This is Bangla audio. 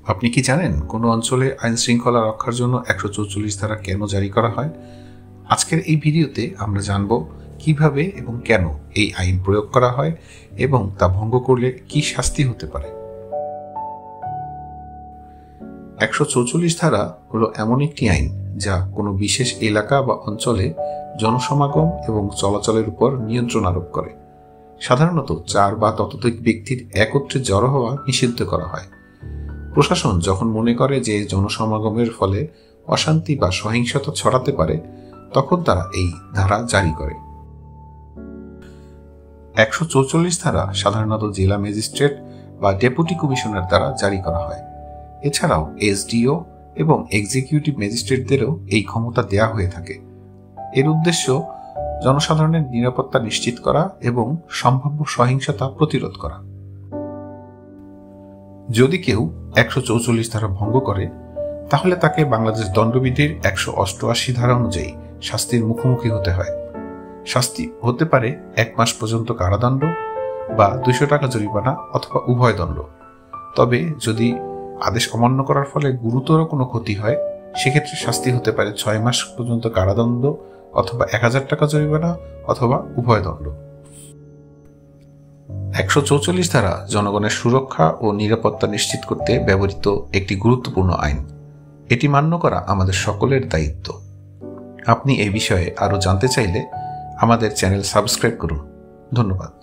আপনি কি জানেন কোন অঞ্চলে আইন শৃঙ্খলা রক্ষার জন্য ১৪৪ ধারা কেন জারি করা হয়? আজকের এই ভিডিওতে আমরা জানব কিভাবে এবং কেন এই আইন প্রয়োগ করা হয় এবং তা ভঙ্গ করলে কি শাস্তি হতে পারে। ১৪৪ ধারা হলো এমন একটি আইন যা কোনো বিশেষ এলাকা বা অঞ্চলে জনসমাগম এবং চলাচলের উপর নিয়ন্ত্রণ আরোপ করে। সাধারণত ৪ বা ততোধিক ব্যক্তির একত্রে জড়ো হওয়া নিষিদ্ধ করা হয়। প্রশাসন যখন মনে করে যে জনসমাগমের ফলে অশান্তি বা সহিংসতা ছড়াতে পারে, তখন তারা এই ধারা জারি করে। ১৪৪ ধারা সাধারণত জেলা ম্যাজিস্ট্রেট বা ডেপুটি কমিশনার দ্বারা জারি করা হয়। এছাড়াও এসডিও এবং এক্সিকিউটিভ ম্যাজিস্ট্রেটদেরও এই ক্ষমতা দেয়া হয়ে থাকে। এর উদ্দেশ্য জনসাধারণের নিরাপত্তা নিশ্চিত করা এবং সম্ভাব্য সহিংসতা প্রতিরোধ করা। যদি কেউ ১৪৪ ধারা ভঙ্গ করে, তাহলে তাকে বাংলাদেশ দণ্ডবিধির ১৮৮ ধারা অনুযায়ী শাস্তির মুখোমুখি হতে হয়। শাস্তি হতে পারে ১ মাস পর্যন্ত কারাদণ্ড বা ২০০ টাকা জরিমানা অথবা উভয় দণ্ড। তবে যদি আদেশ অমান্য করার ফলে গুরুতর কোনো ক্ষতি হয়, সেক্ষেত্রে শাস্তি হতে পারে ৬ মাস পর্যন্ত কারাদণ্ড অথবা ১,০০০ টাকা জরিমানা অথবা উভয় দণ্ড। ১৪৪ ধারা জনগণের সুরক্ষা ও নিরাপত্তা নিশ্চিত করতে ব্যবহৃত একটি গুরুত্বপূর্ণ আইন। এটি মান্য করা আমাদের সকলের দায়িত্ব। আপনি এই বিষয়ে আরও জানতে চাইলে আমাদের চ্যানেল সাবস্ক্রাইব করুন। ধন্যবাদ।